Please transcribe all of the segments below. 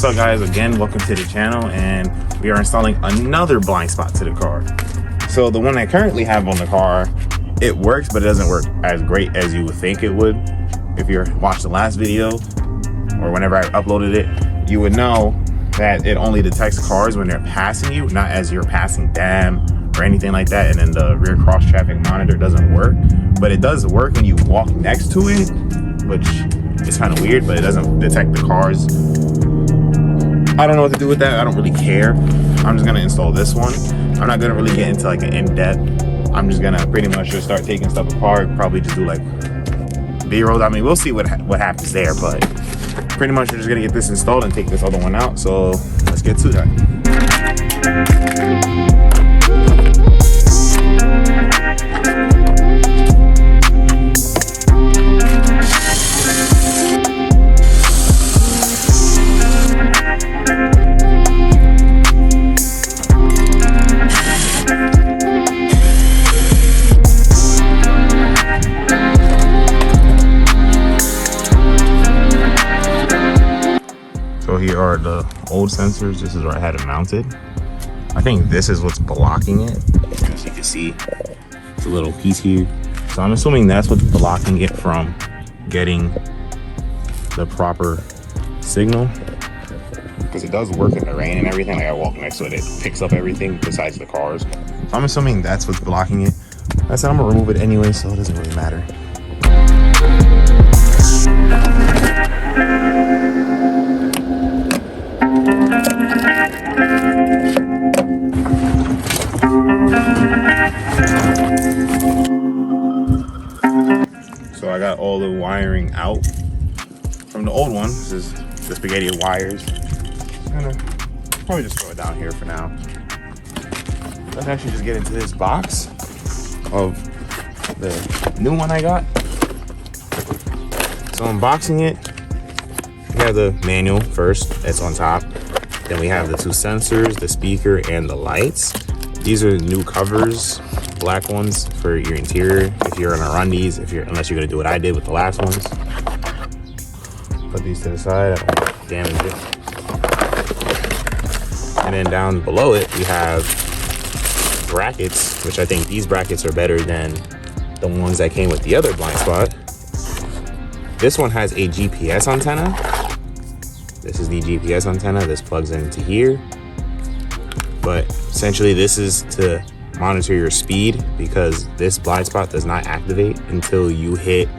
up guys, again welcome to the channel, and we are installing another blind spot to the car. So the one I currently have on the car, it works, but it doesn't work as great as you would think it would. If you watched the last video or whenever I uploaded it, you would know that it only detects cars when they're passing you, not as you're passing them or anything like that. And then the rear cross traffic monitor doesn't work, but it does work when you walk next to it, which is kind of weird, but it doesn't detect the cars. I don't know what to do with that. I don't really care. I'm just gonna install this one. I'm not gonna really get into like an in-depth. I'm just gonna pretty much just start taking stuff apart, probably just do like B-rolls. I mean, we'll see what happens there, but pretty much we're just gonna get this installed and take this other one out. So let's get to that. So here are the old sensors. This is where I had it mounted. I think this is what's blocking it. As you can see, it's a little piece here. So I'm assuming that's what's blocking it from getting the proper signal. Because it does work in the rain and everything. Like I walk next to it, it picks up everything besides the cars. So I'm assuming that's what's blocking it. I said I'm gonna remove it anyway, so it doesn't really matter. So I got all the wiring out from the old one. This is the spaghetti of wires. I'm gonna probably just throw it down here for now. Let's actually just get into this box of the new one I got. So unboxing it, we have the manual first, that's on top. Then we have the two sensors, the speaker, and the lights. These are new covers, black ones for your interior. If you're gonna run these, unless you're gonna do what I did with the last ones. Put these to the side, I don't want to damage it. And then down below it, we have brackets, which I think these brackets are better than the ones that came with the other blind spot. This one has a GPS antenna. This is the GPS antenna. This plugs into here. But essentially this is to monitor your speed, because this blind spot does not activate until you hit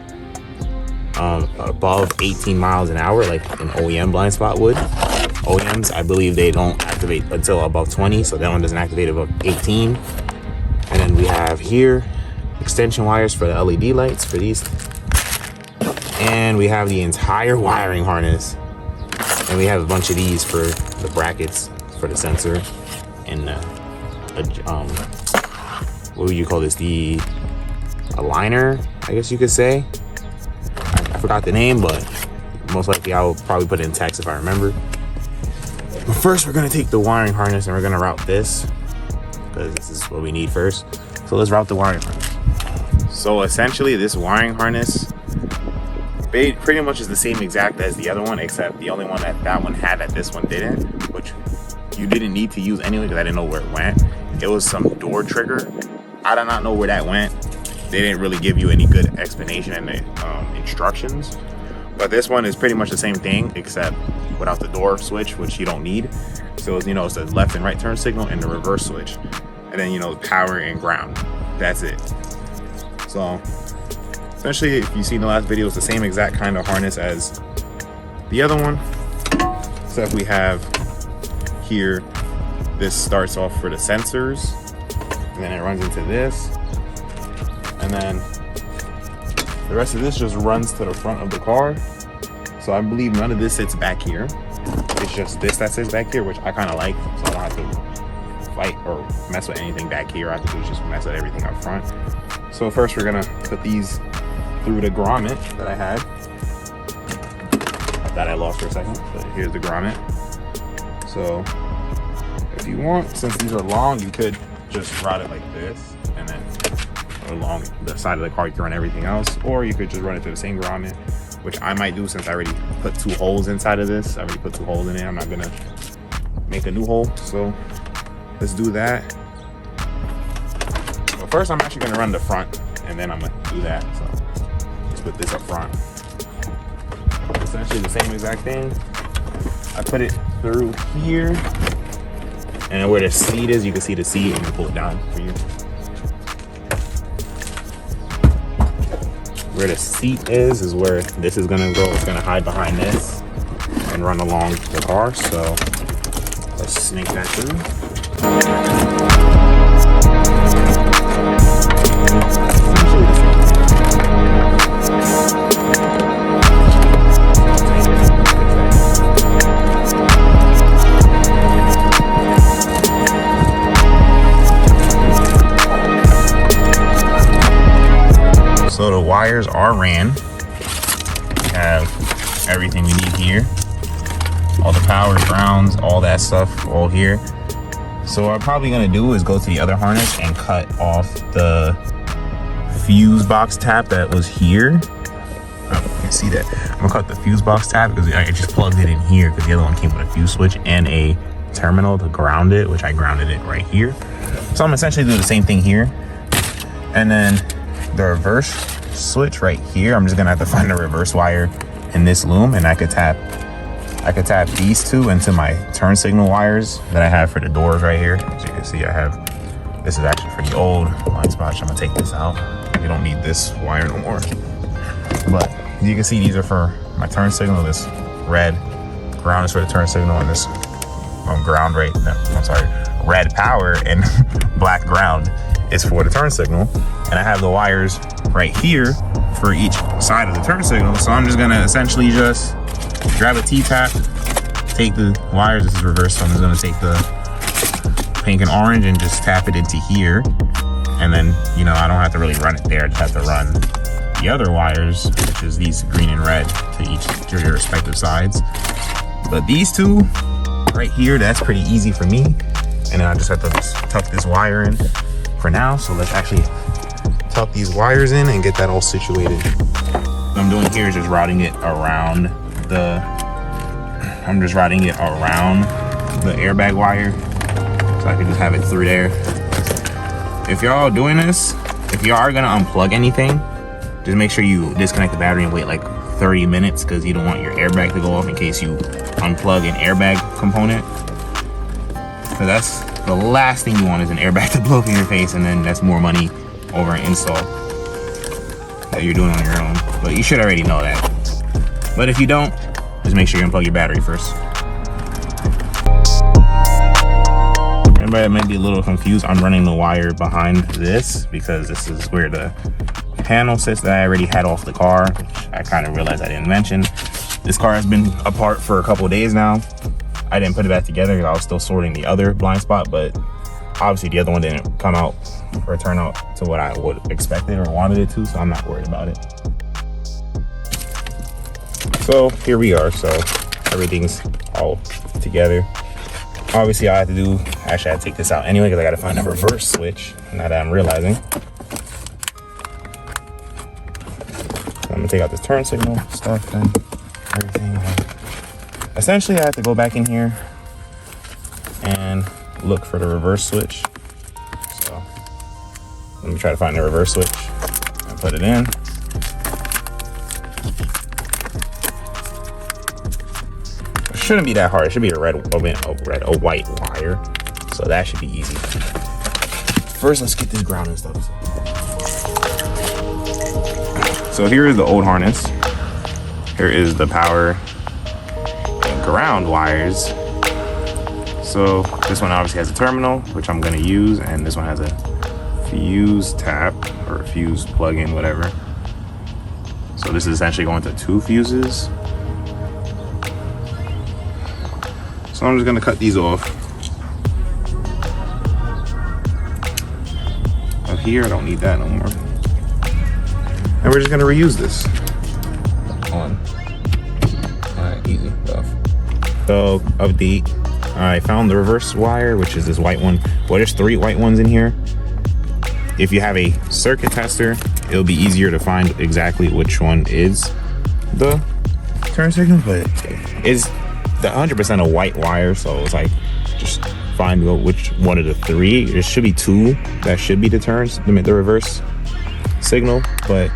above 18 miles an hour, like an OEM blind spot would. OEMs, I believe they don't activate until above 20, so that one doesn't activate above 18. And then we have here extension wires for the LED lights for these. And we have the entire wiring harness. And we have a bunch of these for the brackets for the sensor and what would you call this? The aligner, I guess you could say. I forgot the name, but most likely I will probably put it in text if I remember. But first we're gonna take the wiring harness and we're gonna route this, because this is what we need first. So let's route the wiring harness. So essentially this wiring harness pretty much is the same exact as the other one, except the only one that one had that this one didn't, which you didn't need to use anyway because I didn't know where it went. It was some door trigger. I do not know where that went. They didn't really give you any good explanation in the instructions. But this one is pretty much the same thing, except without the door switch, which you don't need. So it's, it's the left and right turn signal and the reverse switch. And then, the power and ground. That's it. So essentially, if you see in the last video, it's the same exact kind of harness as the other one, except we have here, this starts off for the sensors, and then it runs into this, and then the rest of this just runs to the front of the car. So I believe none of this sits back here. It's just this that sits back here, which I kind of like, so I don't have to fight or mess with anything back here. I have to do is just mess with everything up front. So first we're gonna put these through the grommet that I had. I thought I lost for a second, but here's the grommet. So if you want, since these are long, you could just route it like this, and then along the side of the car you can run everything else, or you could just run it through the same grommet, which I might do since I already put 2 holes inside of this. I already put 2 holes in it. I'm not gonna make a new hole, so let's do that. But first I'm actually gonna run the front, and then I'm gonna do that. So let's put this up front. Essentially the same exact thing. I put it through here, and where the seat is, you can see the seat, and you pull it down for you. Where the seat is where this is gonna go. It's gonna hide behind this and run along the car. So let's snake that through. Essentially the same thing. So the wires are ran. We have everything we need here. All the power, grounds, all that stuff, all here. So what I'm probably gonna do is go to the other harness and cut off the fuse box tap that was here. Oh, you can see that. I'm gonna cut the fuse box tap because I just plugged it in here because the other one came with a fuse switch and a terminal to ground it, which I grounded it right here. So I'm essentially doing the same thing here. And then the reverse switch right here, I'm just gonna have to find a reverse wire in this loom, and I could tap these 2 into my turn signal wires that I have for the doors right here. As you can see, I have, this is actually for the old blind spot. So I'm gonna take this out. You don't need this wire no more. But you can see these are for my turn signal. This red ground is for the turn signal, and this red power and black ground is for the turn signal. And I have the wires right here for each side of the turn signal. So I'm just gonna essentially just grab a T-tap, take the wires, this is reverse, so I'm just gonna take the pink and orange and just tap it into here. And then, you know, I don't have to really run it there. I just have to run the other wires, which is these green and red, to your respective sides. But these 2 right here, that's pretty easy for me. And then I just have to tuck this wire in for now. So let's actually tuck these wires in and get that all situated. What I'm doing here is just routing it around the airbag wire, so I can just have it through there. If y'all doing this, if y'all are gonna unplug anything, just make sure you disconnect the battery and wait like 30 minutes, because you don't want your airbag to go off in case you unplug an airbag component. Because that's the last thing you want, is an airbag to blow up in your face, and then that's more money over an install that you're doing on your own. But you should already know that. But if you don't, just make sure you unplug your battery first. Everybody might be a little confused. I'm running the wire behind this because this is where the panel sits that I already had off the car, which I kind of realized I didn't mention. This car has been apart for a couple of days now. I didn't put it back together because I was still sorting the other blind spot, but obviously the other one didn't come out or turn out to what I would expect it or wanted it to, so I'm not worried about it. So here we are. So everything's all together. Obviously I have to do, actually I had to take this out anyway because I got to find a reverse switch, now that I'm realizing. So I'm gonna take out this turn signal stuff and everything. Essentially I have to go back in here and look for the reverse switch. So let me try to find the reverse switch and put it in. It shouldn't be that hard. It should be a white wire. So that should be easy. First, let's get this ground and stuff. So here is the old harness. Here is the power and ground wires. So this one obviously has a terminal, which I'm gonna use, and this one has a fuse tap or a fuse plug-in, whatever. So this is essentially going to 2 fuses. So I'm just gonna cut these off. Up here, I don't need that no more. And we're just gonna reuse this. On. Alright, easy stuff. So update. I found the reverse wire, which is this white one. Well, there's 3 white ones in here. If you have a circuit tester, it'll be easier to find exactly which one is the turn signals, but it's the 100% a white wire, so it's like just find which one of the three. There should be two that should be the turns, the reverse signal, but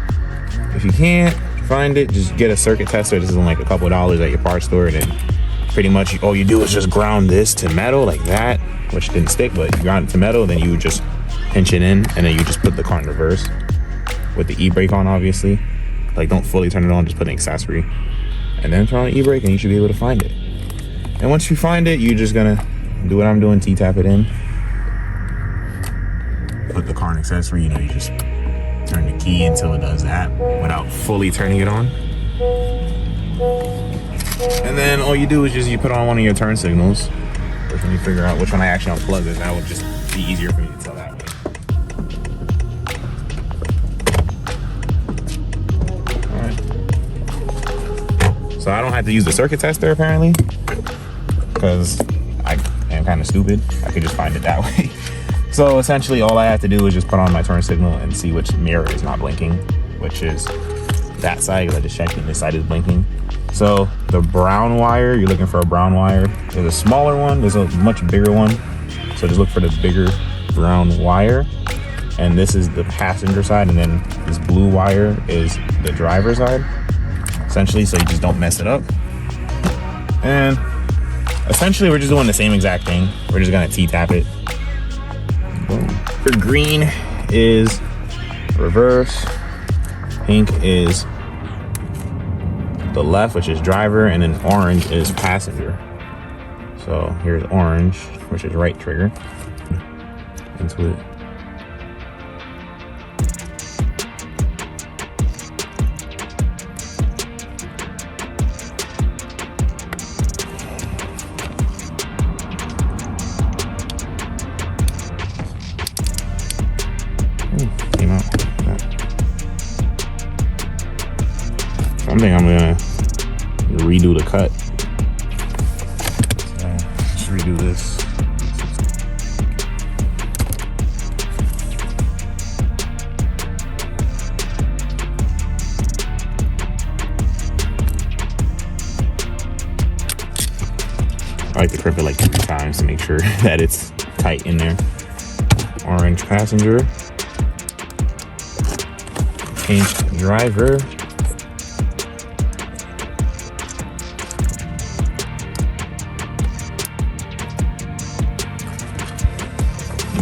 if you can't find it, just get a circuit tester. This is like a couple of dollars at your parts store, and then pretty much all you do is just ground this to metal like that, which didn't stick, but you ground it to metal, then you just pinch it in, and then you just put the car in reverse with the e-brake on, obviously. Like, don't fully turn it on, just put an accessory, and then turn on the e-brake, and you should be able to find it. And once you find it, you're just gonna do what I'm doing, T-tap it in. Put the car in accessory, you just turn the key until it does that without fully turning it on. And then all you do is you put on one of your turn signals. Which when you figure out which one I actually unplugged is, that would just be easier for me to tell that way. Alright. So I don't have to use the circuit tester apparently, because I am kind of stupid. I could just find it that way. So essentially all I have to do is just put on my turn signal and see which mirror is not blinking, which is that side, because I just checked and this side is blinking. So the brown wire, you're looking for a brown wire. There's a smaller one, there's a much bigger one. So just look for the bigger brown wire. And this is the passenger side, and then this blue wire is the driver's side, essentially, so you just don't mess it up. And essentially we're just doing the same exact thing. We're just gonna T-tap it. Boom. For green is reverse, pink is the left, which is driver, and then orange is passenger. So here's orange, which is right trigger. Into it. Came out like that. So I think I'm gonna redo the cut. So just redo this. I like to crimp it like 3 times to make sure that it's tight in there. Orange passenger. Pink driver.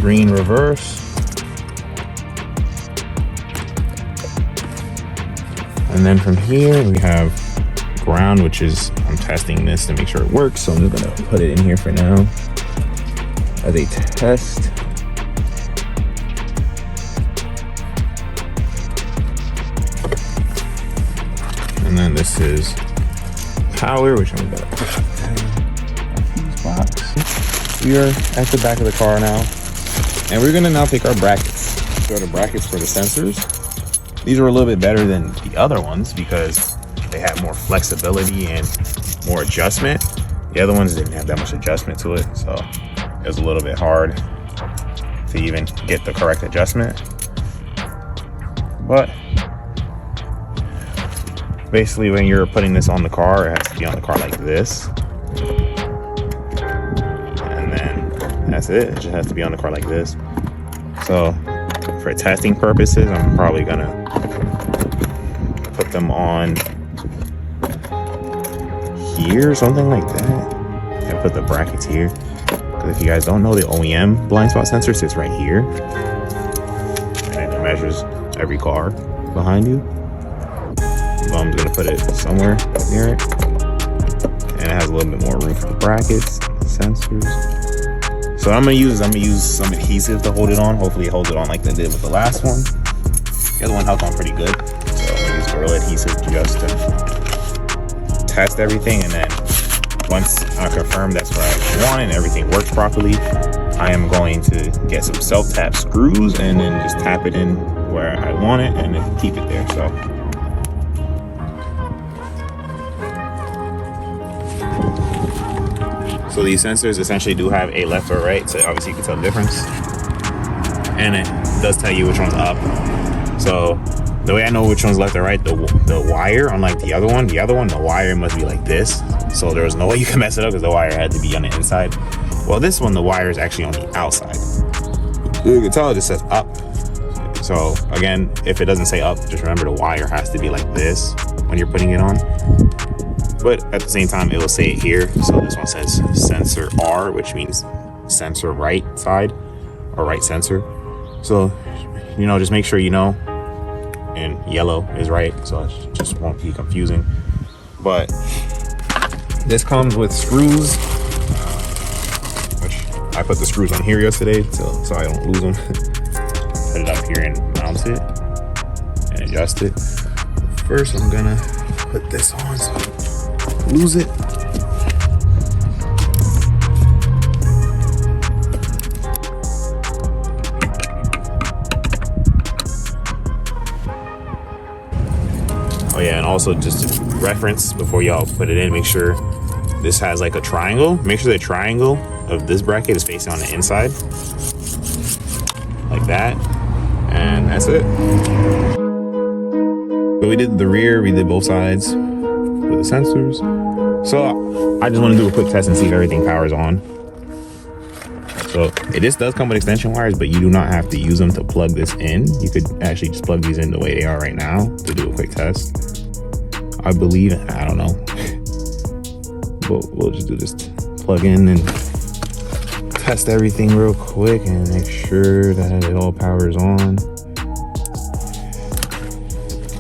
Green reverse. And then from here we have ground, which is, I'm testing this to make sure it works, so I'm just gonna put it in here for now as a test. And then this is power, which I'm gonna put in this box. We are at the back of the car now, and we're gonna now pick our brackets. So the brackets for the sensors. These are a little bit better than the other ones because they have more flexibility and more adjustment. The other ones didn't have that much adjustment to it, so it was a little bit hard to even get the correct adjustment. But basically when you're putting this on the car, it has to be on the car like this. And then that's it. It just has to be on the car like this. So for testing purposes, I'm probably gonna put them on here or something like that, and put the brackets here, because if you guys don't know, the OEM blind spot sensor sits right here, and then it measures every car behind you. So I'm gonna put it somewhere near it, and it has a little bit more room for the brackets, the sensors. So I'm gonna use some adhesive to hold it on. Hopefully it holds it on like they did with the last one. The other one held on pretty good, so I'm gonna use Gorilla adhesive just to test everything, and then once I confirm that's what I want and everything works properly, I am going to get some self-tap screws and then just tap it in where I want it and then keep it there. So these sensors essentially do have a left or right, so obviously you can tell the difference, and it does tell you which one's up. So the way I know which one's left or right, the wire, unlike the other one, the wire must be like this. So there was no way you can mess it up because the wire had to be on the inside. Well, this one, the wire is actually on the outside. You can tell it just says up. So again, if it doesn't say up, just remember the wire has to be like this when you're putting it on. But at the same time, it will say it here. So this one says sensor R, which means sensor right side or right sensor. So, you know, just make sure you know. And yellow is right, so it just won't be confusing. But this comes with screws, which I put the screws on here yesterday so I don't lose them. Put it up here and mount it and adjust it. First, I'm gonna put this on so I don't lose it. Oh yeah, and also just to reference before y'all put it in, make sure this has like a triangle. Make sure the triangle of this bracket is facing on the inside. Like that. And that's it. So we did the rear, we did both sides with the sensors. So I just want to do a quick test and see if everything powers on. So this does come with extension wires, but you do not have to use them to plug this in. You could actually just plug these in the way they are right now to do a quick test. I believe, I don't know. But we'll just do this, plug in and test everything real quick and make sure that it all powers on.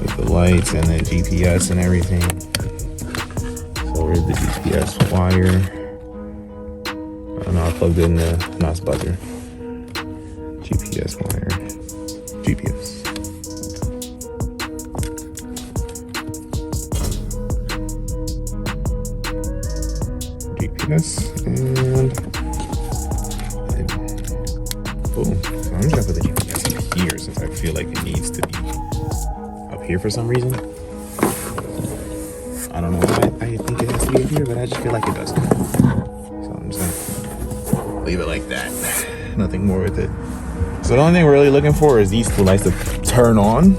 With the lights and the GPS and everything. So where's the GPS wire? I don't know, I plugged in the NOS buzzer. GPS wire. GPS. GPS and boom. So I'm just gonna put the GPS up here since I feel like it needs to be up here for some reason. I don't know why I think it has to be up here, but I just feel like it does. So I'm just gonna leave it like that. Nothing more with it. So the only thing we're really looking for is these two lights to turn on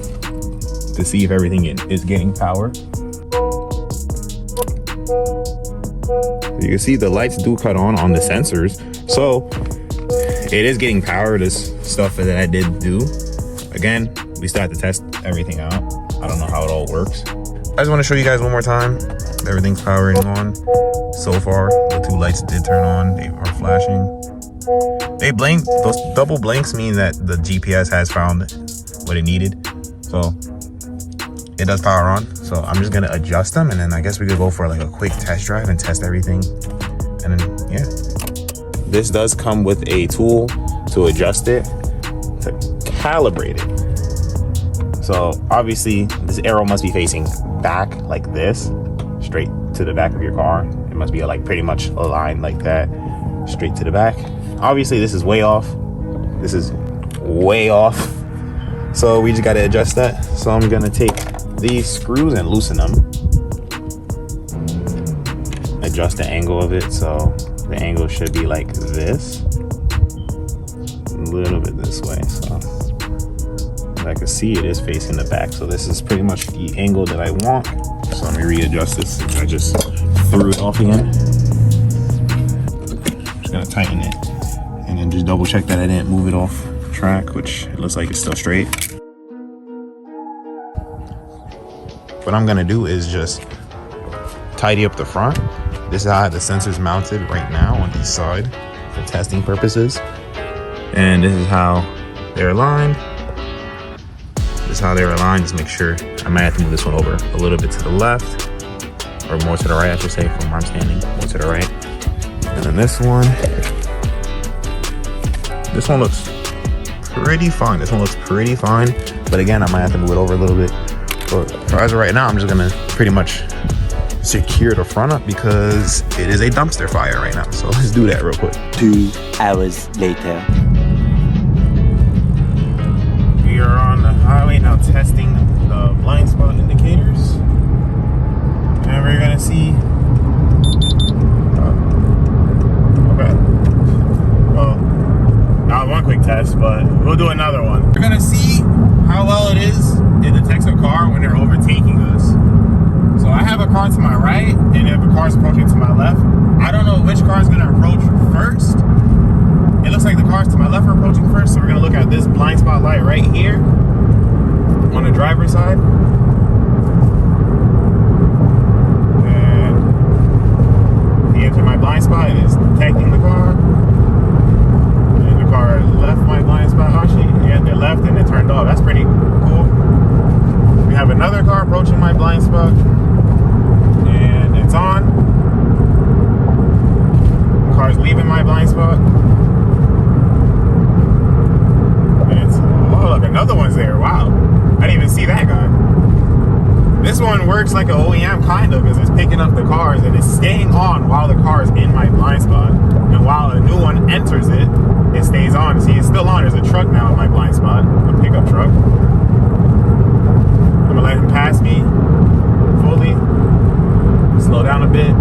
to see if everything is getting power. You can see the lights do cut on the sensors. So it is getting power, this stuff that I did do. Again, we still have to test everything out. I don't know how it all works. I just want to show you guys one more time. Everything's powering on. So far, the two lights did turn on. They are flashing. They blink. Those double blinks mean that the GPS has found what it needed. So it does power on. So I'm just gonna adjust them, and then I guess we could go for like a quick test drive and test everything. And then yeah. This does come with a tool to adjust it, to calibrate it. So obviously this arrow must be facing back like this, straight to the back of your car. It must be like pretty much aligned like that, straight to the back. Obviously this is way off. This is way off. So we just gotta adjust that. So I'm gonna take these screws and loosen them. Adjust the angle of it. So the angle should be like this. A little bit this way. So as I can see, it is facing the back. So this is pretty much the angle that I want. So let me readjust this. I just threw it off again. Just gonna tighten it. And then just double check that I didn't move it off track, which it looks like it's still straight. What I'm gonna do is just tidy up the front. This is how I have the sensors mounted right now on each side for testing purposes. And this is how they're aligned. This is how they're aligned. Just make sure, I might have to move this one over a little bit to the left, or more to the right, I should say, from where I'm standing, more to the right. And then this one looks pretty fine. This one looks pretty fine. But again, I might have to move it over a little bit. But as of right now, I'm just gonna pretty much secure the front up because it is a dumpster fire right now. So let's do that real quick. 2 hours later. We are on the highway now testing the blind spot indicators. And we're gonna see. Okay. Well, not one quick test, but we'll do another one. We're gonna see how well it is it detects a car when they're overtaking us. So I have a car to my right, and if a car is approaching to my left, I don't know which car is going to approach first. It looks like the cars to my left are approaching first, so we're going to look at this blind spot light right here on the driver's side. And he entered my blind spot. It is detecting the car. And the car left my blind spot. Actually, yeah, they left and it turned off. That's pretty cool. We have another car approaching my blind spot. And it's on. The car's leaving my blind spot. And it's, oh look, another one's there. Wow. I didn't even see that guy. This one works like an OEM kind of, because it's picking up the cars and it's staying on while the car is in my blind spot. And while a new one enters it, it stays on. See, it's still on. There's a truck now in my blind spot, a pickup truck. I'm gonna let him pass me fully. Slow down a bit.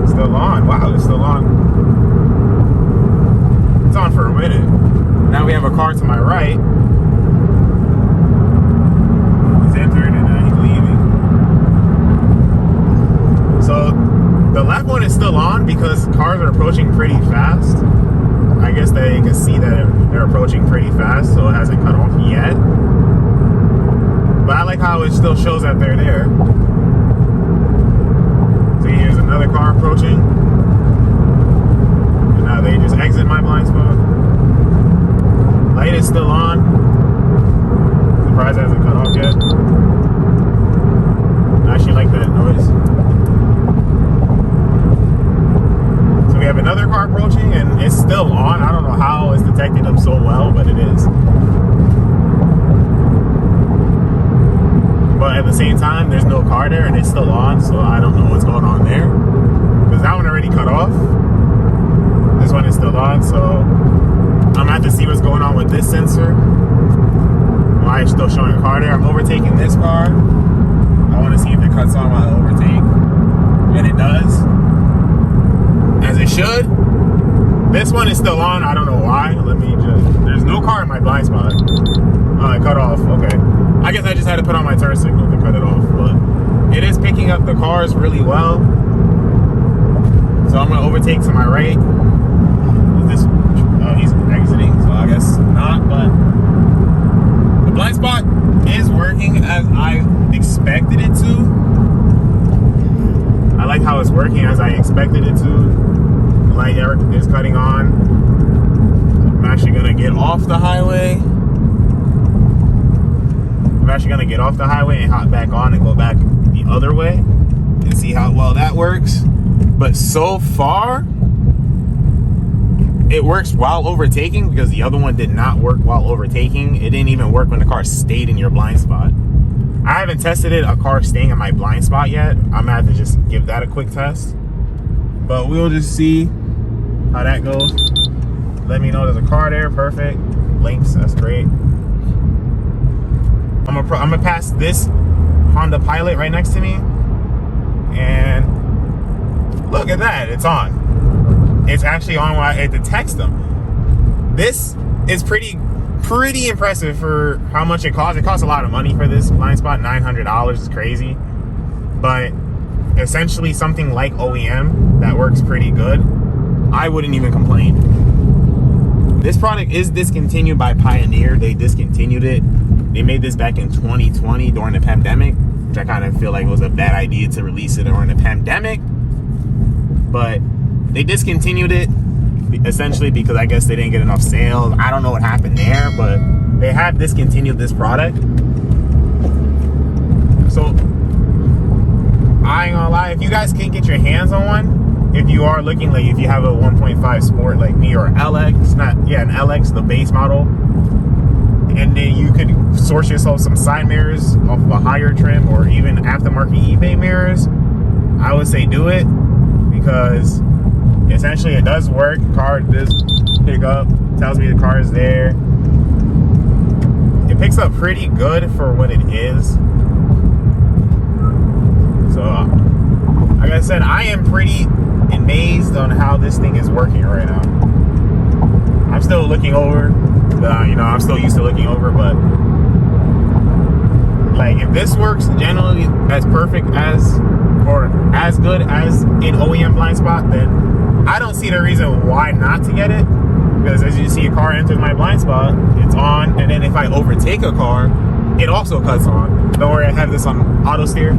Still on. Wow, it's still on. It's on for a minute. Now we have a car to my right. He's entered and he's leaving. So the left one is still on because cars are approaching pretty fast. I guess they can see that they're approaching pretty fast, so it hasn't cut off yet. But I like how it still shows that they're there. See, here's another car approaching. And now they just exit my blind spot. Light is still on. Surprised it hasn't cut off yet. I actually like that noise. So we have another car approaching and it's still on. I don't know how it's detecting them so well, but it is. But at the same time, there's no car there and it's still on, so I don't know what's going on there. Because that one already cut off. This one is still on, so I'm gonna have to see what's going on with this sensor. Why it's still showing a car there. I'm overtaking this car. I want to see if it cuts on while I overtake. And it does. As it should. This one is still on. I don't know why. Let me just... There's no car in my blind spot. Oh, it cut off. Okay. I guess I just had to put on my turn signal to cut it off. But it is picking up the cars really well. So I'm going to overtake to my right. Is this... Oh, he's exiting. So I guess not. But the blind spot is working as I expected it to. I like how it's working as I expected it to. The light is cutting on. I'm actually going to get off the highway. I'm actually going to get off the highway and hop back on and go back the other way and see how well that works. But so far, it works while overtaking because the other one did not work while overtaking. It didn't even work when the car stayed in your blind spot. I haven't tested a car staying in my blind spot yet. I'm gonna have to just give that a quick test. But we'll just see how that goes. Let me know there's a car there. Perfect. Links, that's great. I'm gonna pass this Honda Pilot right next to me. And look at that, it's on. It's actually on while it detects them. This is pretty impressive for how much it costs. It costs a lot of money for this blind spot. $900 is crazy. But essentially something like OEM that works pretty good. I wouldn't even complain. This product is discontinued by Pioneer. They discontinued it. They made this back in 2020 during the pandemic, which I kind of feel like was a bad idea to release it during the pandemic. But they discontinued it essentially because I guess they didn't get enough sales. I don't know what happened there, but they have discontinued this product. So I ain't gonna lie, if you guys can't get your hands on one, if you are looking, like if you have a 1.5 Sport like me or LX, an LX, the base model, and then you could source yourself some side mirrors off of a higher trim or even aftermarket eBay mirrors, I would say do it because essentially it does work. Car does pick up, tells me the car is there. It picks up pretty good for what it is. So like I said, I am pretty amazed on how this thing is working right now. I'm still looking over, I'm still used to looking over, but Like, if this works generally as perfect as, or as good as an OEM blind spot, then I don't see the reason why not to get it. Because as you see, a car enters my blind spot, it's on, and then if I overtake a car, it also cuts on. Don't worry, I have this on auto steer.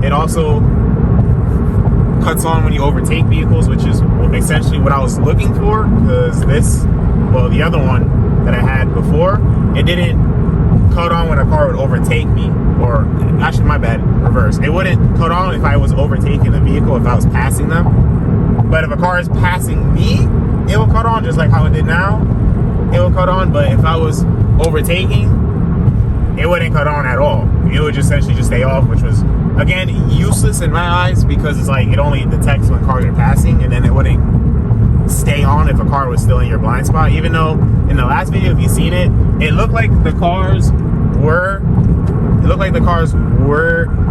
It also cuts on when you overtake vehicles, which is essentially what I was looking for. Because this, well, the other one that I had before, it didn't cut on when a car would overtake me. Or actually, my bad, reverse. It wouldn't cut on if I was overtaking the vehicle, if I was passing them. But if a car is passing me, it will cut on just like how it did now. It will cut on, but if I was overtaking, it wouldn't cut on at all. It would just essentially just stay off, which was, again, useless in my eyes, because it's like it only detects when cars are passing, and then it wouldn't stay on if a car was still in your blind spot. Even though in the last video, if you've seen it, it looked like the cars were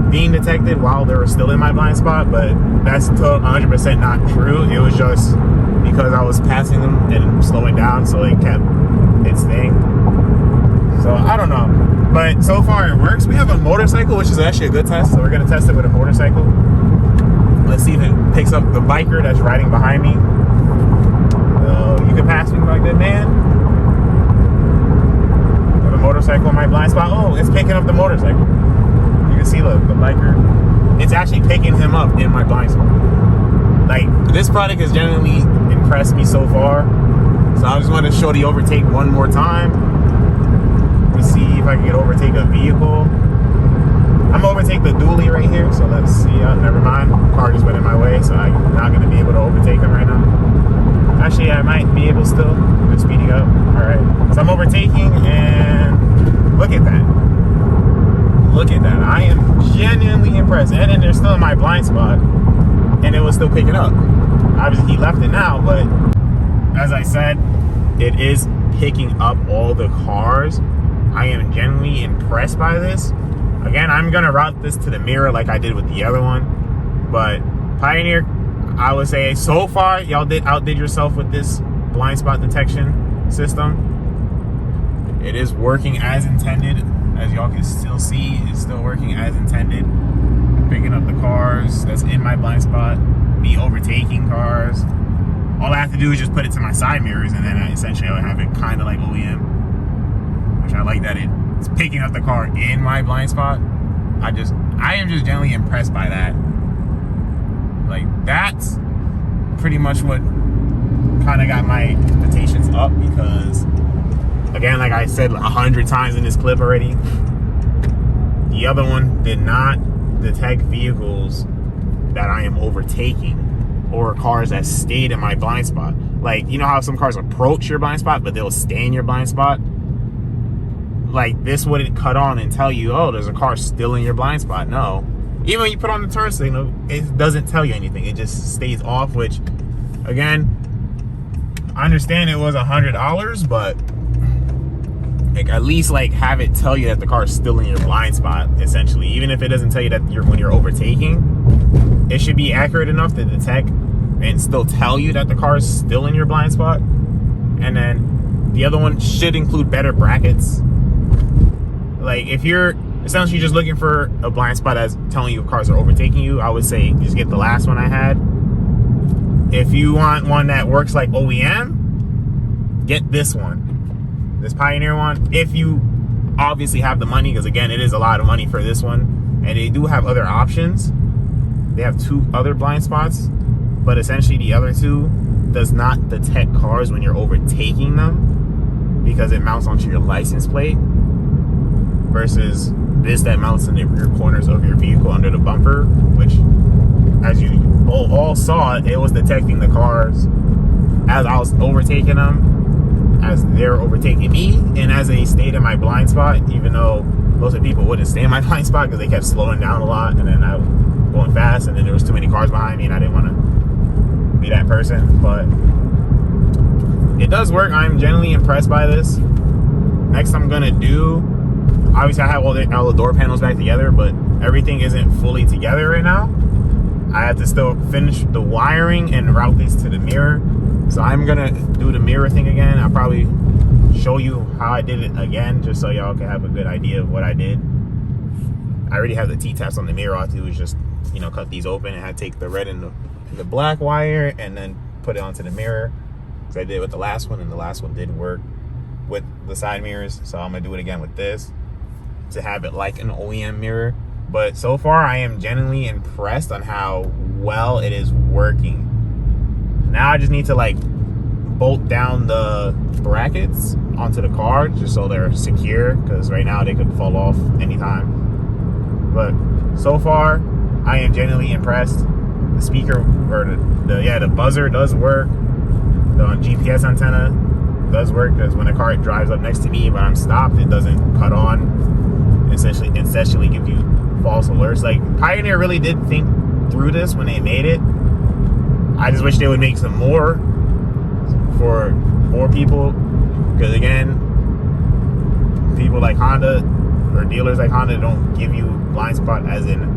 being detected while they were still in my blind spot, but that's 100% not true. It was just because I was passing them and slowing down, so it kept its thing. So I don't know, but so far it works. We have a motorcycle, which is actually a good test, so we're gonna test it with a motorcycle. Let's see if it picks up the biker that's riding behind me. You can pass me like that, man. With a motorcycle in my blind spot. Oh, it's picking up the motorcycle. You can see the biker. It's actually picking him up in my blind spot. Like, this product has genuinely impressed me so far. So I just want to show the overtake one more time. Let's see if I can overtake a vehicle. I'm gonna overtake the dually right here. So let's see. Never mind. Car just went in my way, so I'm not gonna be able to overtake him right now. Actually, I might be able still. Just speeding up. All right. So I'm overtaking, and look at that. Look at that. I am genuinely impressed. And then they're still in my blind spot, and it was still picking up. Obviously, he left it now, but as I said, it is picking up all the cars. I am genuinely impressed by this. Again, I'm gonna route this to the mirror like I did with the other one, but Pioneer, I would say so far y'all outdid yourself with this blind spot detection system. It is working as intended. As y'all can still see, it's still working as intended. Picking up the cars that's in my blind spot, me overtaking cars. All I have to do is just put it to my side mirrors, and then essentially I would have it kind of like OEM, which I like that it's picking up the car in my blind spot. I am just generally impressed by that. Like, that's pretty much what kind of got my expectations up, because again, like I said 100 times in this clip already, the other one did not detect vehicles that I am overtaking or cars that stayed in my blind spot. Like, you know how some cars approach your blind spot, but they'll stay in your blind spot? Like, this wouldn't cut on and tell you, oh, there's a car still in your blind spot. No. Even when you put on the turn signal, it doesn't tell you anything. It just stays off, which, again, I understand it was $100, but like, at least like have it tell you that the car is still in your blind spot, essentially. Even if it doesn't tell you that when you're overtaking, it should be accurate enough to detect and still tell you that the car is still in your blind spot. And then the other one should include better brackets. Like, if you're essentially just looking for a blind spot that's telling you if cars are overtaking you, I would say just get the last one I had. If you want one that works like OEM, get this one. This Pioneer one, if you obviously have the money, because again, it is a lot of money for this one, and they do have other options. They have 2 other blind spots, but essentially the other 2 does not detect cars when you're overtaking them, because it mounts onto your license plate, versus this that mounts in the rear corners of your vehicle under the bumper, which, as you all saw, it was detecting the cars as I was overtaking them, as they're overtaking me, and as they stayed in my blind spot, even though most of the people wouldn't stay in my blind spot because they kept slowing down a lot, and then I was going fast, and then there was too many cars behind me, and I didn't want to be that person. But it does work. I'm genuinely impressed by this. Next I'm gonna do, obviously I have all the door panels back together, but everything isn't fully together right now. I have to still finish the wiring and route these to the mirror. So I'm gonna do the mirror thing again. I'll probably show you how I did it again, just so y'all can have a good idea of what I did. I already have the T-taps on the mirror. All I have to do is just, you know, cut these open, and I take the red and the black wire and then put it onto the mirror. So I did it with the last one, and the last one did work with the side mirrors. So I'm gonna do it again with this to have it like an OEM mirror. But so far, I am genuinely impressed on how well it is working. Now I just need to like bolt down the brackets onto the car just so they're secure, because right now they could fall off anytime. But so far, I am genuinely impressed. The speaker, or the buzzer does work. The GPS antenna does work, because when a car drives up next to me, when I'm stopped, it doesn't cut on. Essentially gives you false alerts. Like, Pioneer really did think through this when they made it. I just wish they would make some more for more people, because again, people like Honda or dealers like Honda don't give you blind spot as an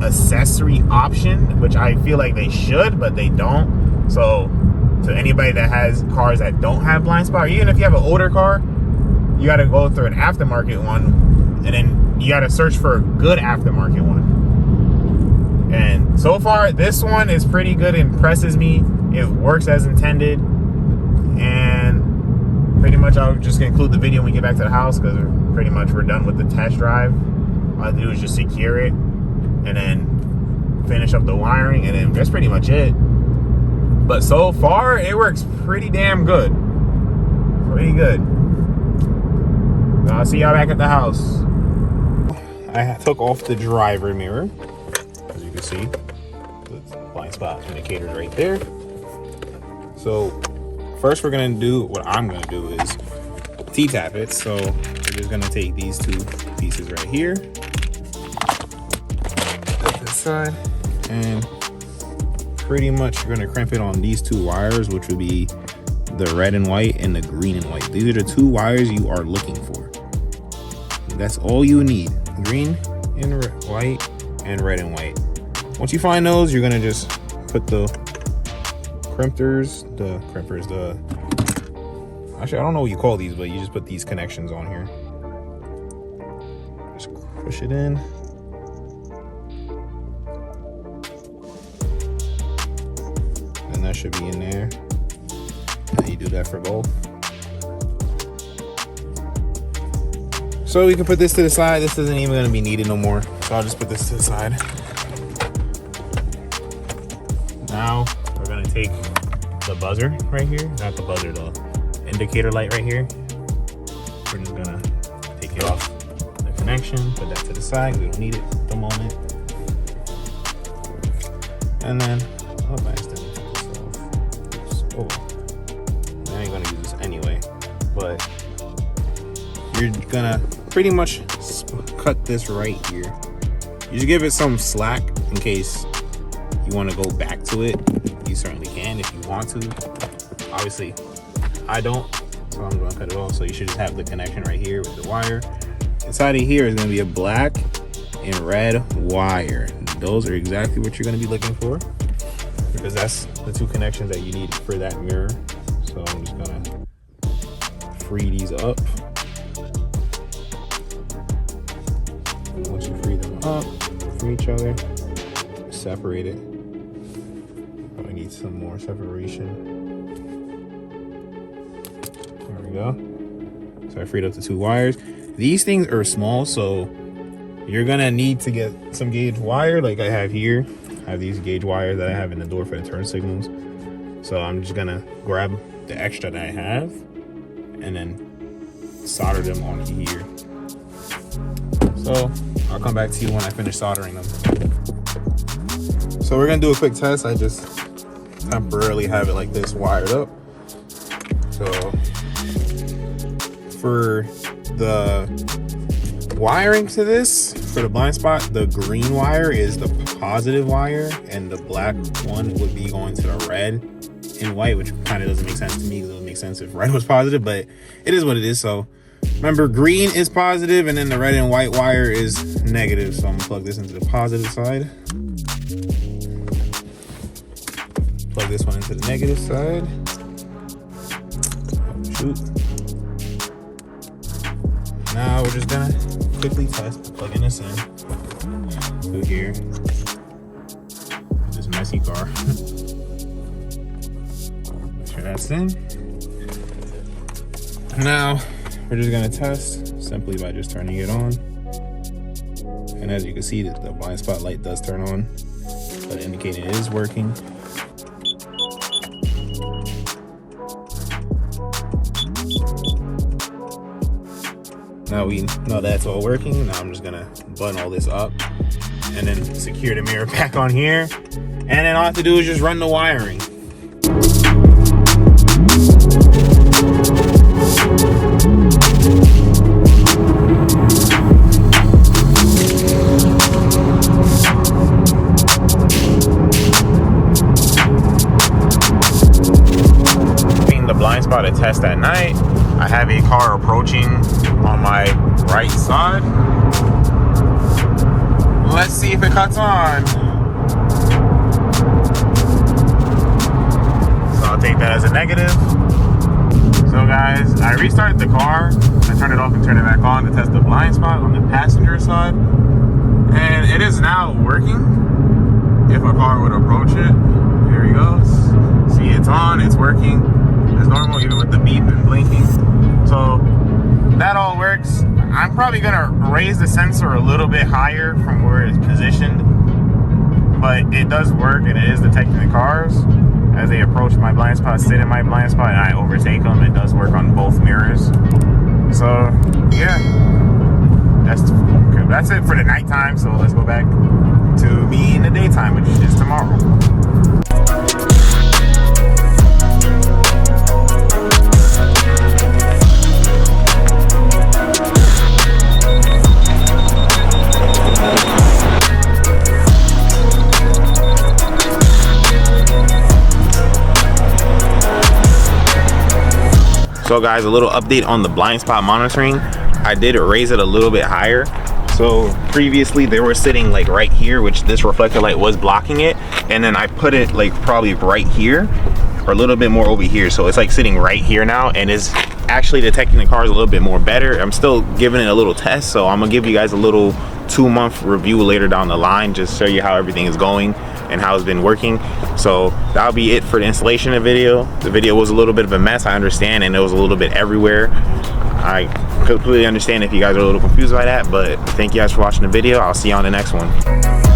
accessory option, which I feel like they should, but they don't. So to anybody that has cars that don't have blind spot, or even if you have an older car, you got to go through an aftermarket one, and then you got to search for a good aftermarket one. And so far, this one is pretty good. It impresses me. It works as intended. And pretty much I'll just conclude the video when we get back to the house, because we're done with the test drive. All I have to do is just secure it and then finish up the wiring, and then that's pretty much it. But so far, it works pretty damn good. Pretty good. I'll see y'all back at the house. I took off the driver mirror. As you can see, the blind spot indicator right there. So first what I'm gonna do is T-tap it. So we're just gonna take these two pieces right here, put this side, and pretty much you're gonna crimp it on these two wires, which would be the red and white and the green and white. These are the two wires you are looking for. That's all you need: green and white and red and white. Once you find those, you're gonna just put the actually, I don't know what you call these, but you just put these connections on here. Just push it in. And that should be in there. And you do that for both. So we can put this to the side. This isn't even gonna be needed no more. So I'll just put this to the side. Now we're gonna take the buzzer right here, not the buzzer, the indicator light right here. We're just gonna take it off the connection, put that to the side. We don't need it at the moment. And then, I accidentally took this off. Oops. I ain't gonna use this anyway, but you're gonna pretty much cut this right here. You just give it some slack in case you want to go back to it. You certainly can if you want to. Obviously, I don't, so I'm going to cut it off. So you should just have the connection right here with the wire. Inside of here is going to be a black and red wire. Those are exactly what you're going to be looking for, because that's the two connections that you need for that mirror. So I'm just going to free these up. Once you free them up from each other, separate it. I need some more separation. There we go. So I freed up the two wires. These things are small, so you're gonna need to get some gauge wire like I have here. I have these gauge wires that I have in the door for the turn signals. So I'm just gonna grab the extra that I have and then solder them onto here. So I'll come back to you when I finish soldering them. So we're gonna do a quick test. I just temporarily have it like this wired up. So for the wiring to this, for the blind spot, the green wire is the positive wire, and the black one would be going to the red and white, which kind of doesn't make sense to me. It would make sense if red was positive, but it is what it is. So remember, green is positive, and then the red and white wire is negative. So I'm gonna plug this into the positive side. Plug this one into the negative side. Shoot. Now we're just gonna quickly test by plugging this in through here. This messy car. Make sure that's in. Now we're just gonna test simply by just turning it on. And as you can see, the blind spot light does turn on, but indicating it is working. Now we know that's all working. Now I'm just gonna button all this up and then secure the mirror back on here. And then all I have to do is just run the wiring. The blind spot to test at night. I have a car approaching on my right side. Let's see if it cuts on. So I'll take that as a negative. So guys, I restarted the car. I turned it off and turned it back on to test the blind spot on the passenger side. And it is now working. If a car would approach it, here he goes. See, it's on, it's working. As normal, even with the beep and blinking. So that all works. I'm probably gonna raise the sensor a little bit higher from where it's positioned, but it does work and it is detecting the cars as they approach my blind spot, sit in my blind spot, and I overtake them. It does work on both mirrors. So yeah, that's it for the nighttime. So let's go back to me in the daytime, which is tomorrow. So guys, a little update on the blind spot monitoring. I did raise it a little bit higher. So previously they were sitting like right here, which this reflector light was blocking it. And then I put it like probably right here or a little bit more over here. So it's like sitting right here now and is actually detecting the cars a little bit more better. I'm still giving it a little test. So I'm gonna give you guys a little 2-month review later down the line, just show you how everything is going and how it's been working. So that'll be it for the installation of the video. The video was a little bit of a mess, I understand, and it was a little bit everywhere. I completely understand if you guys are a little confused by that, but thank you guys for watching the video. I'll see you on the next one.